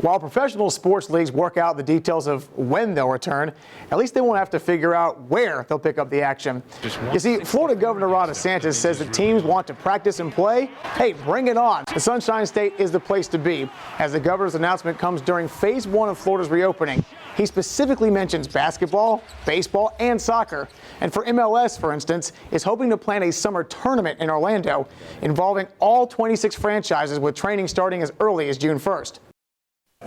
While professional sports leagues work out the details of when they'll return, at least they won't have to figure out where they'll pick up the action. You see, Florida Governor Ron Desantis says that teams want to practice and play. Hey, bring it on. The Sunshine State is the place to be, as the governor's announcement comes during phase 1 of Florida's reopening. He specifically mentions basketball, baseball, and soccer. And for MLS, for instance, is hoping to plan a summer tournament in Orlando involving all 26 franchises, with training starting as early as June 1st.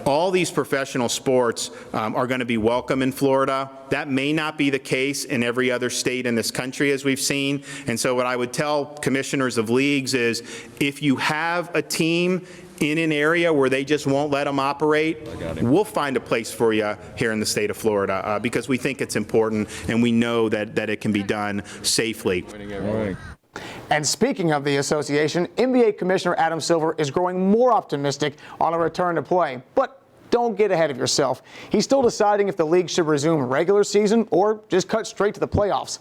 All these professional sports are going to be welcome in Florida. That may not be the case in every other state in this country, as we've seen. And so what I would tell commissioners of leagues is, if you have a team in an area where they just won't let them operate, we'll find a place for you here in the state of Florida, because we think it's important and we know that it can be done safely. And speaking of the association, NBA Commissioner Adam Silver is growing more optimistic on a return to play. But don't get ahead of yourself. He's still deciding if the league should resume regular season or just cut straight to the playoffs.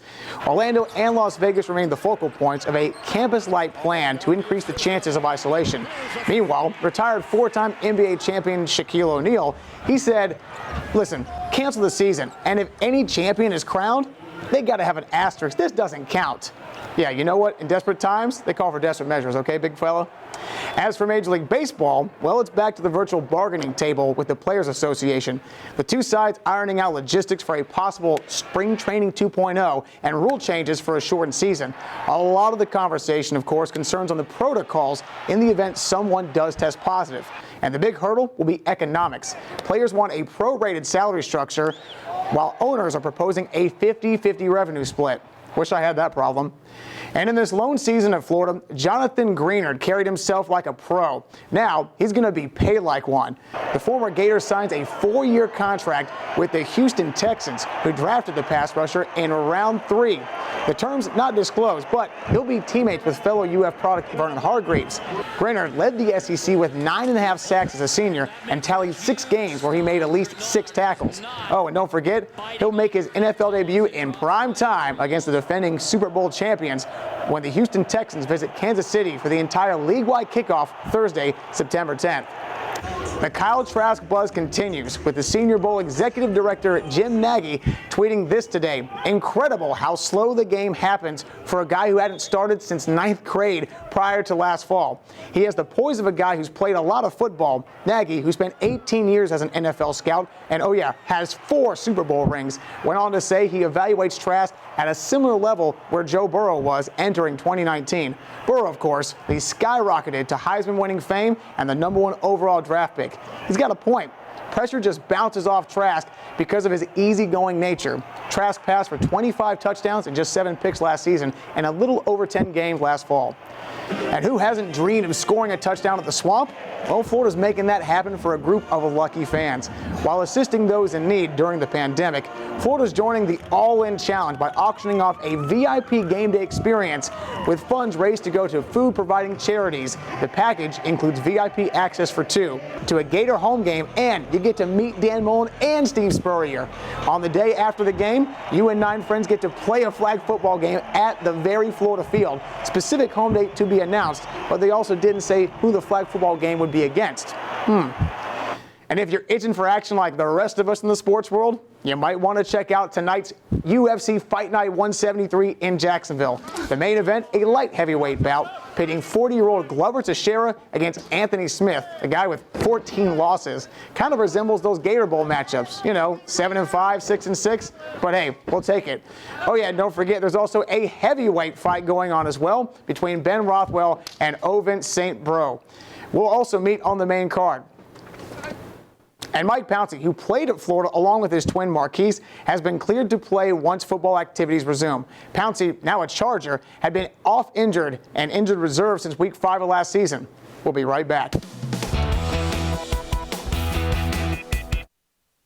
Orlando and Las Vegas remain the focal points of a campus-like plan to increase the chances of isolation. Meanwhile, retired 4-time NBA champion Shaquille O'Neal, he said, listen, cancel the season, and if any champion is crowned, they got to have an asterisk. This doesn't count. Yeah, you know what? In desperate times, they call for desperate measures, okay, big fella? As for Major League Baseball, well, it's back to the virtual bargaining table with the Players Association. The two sides ironing out logistics for a possible spring training 2.0 and rule changes for a shortened season. A lot of the conversation, of course, concerns on the protocols in the event someone does test positive. And the big hurdle will be economics. Players want a prorated salary structure, while owners are proposing a 50-50 revenue split. Wish I had that problem. And in this lone season of Florida, Jonathan Greenard carried himself like a pro. Now he's going to be paid like one. The former Gator signs a 4-year contract with the Houston Texans, who drafted the pass rusher in round 3. The terms not disclosed, but he'll be teammates with fellow UF product Vernon Hargreaves. Greenard led the SEC with 9.5 sacks as a senior and tallied 6 games where he made at least 6 tackles. Oh, and don't forget, he'll make his NFL debut in prime time against the defending Super Bowl champions when the Houston Texans visit Kansas City for the entire league-wide kickoff Thursday, September 10th. The Kyle Trask buzz continues, with the Senior Bowl Executive Director Jim Nagy tweeting this today. Incredible how slow the game happens for a guy who hadn't started since 9th grade prior to last fall. He has the poise of a guy who's played a lot of football. Nagy, who spent 18 years as an NFL scout and, oh yeah, has 4 Super Bowl rings, went on to say he evaluates Trask at a similar level where Joe Burrow was entering 2019. Burrow, of course, he skyrocketed to Heisman-winning fame and the #1 overall draft pick. He's got a point. Pressure just bounces off Trask because of his easygoing nature. Trask passed for 25 touchdowns and just 7 picks last season and a little over 10 games last fall. And who hasn't dreamed of scoring a touchdown at the Swamp? Well, Florida's making that happen for a group of lucky fans. While assisting those in need during the pandemic, Florida's joining the All-In Challenge by auctioning off a VIP game day experience with funds raised to go to food-providing charities. The package includes VIP access for 2 to a Gator home game, and you get to meet Dan Mullen and Steve Spurrier. On the day after the game, you and 9 friends get to play a flag football game at the very Florida field. Specific home date to be announced, but they also didn't say who the flag football game would be against. And if you're itching for action like the rest of us in the sports world, you might want to check out tonight's UFC Fight Night 173 in Jacksonville. The main event, a light heavyweight bout pitting 40-year-old Glover Teixeira against Anthony Smith, a guy with 14 losses. Kind of resembles those Gator Bowl matchups, you know, 7-5, 6-6, but hey, we'll take it. Oh yeah, don't forget there's also a heavyweight fight going on as well between Ben Rothwell and Ovince St. Bro. We'll also meet on the main card. And Mike Pouncey, who played at Florida along with his twin Marquise, has been cleared to play once football activities resume. Pouncey, now a Charger, had been off injured and injured reserve since week 5 of last season. We'll be right back.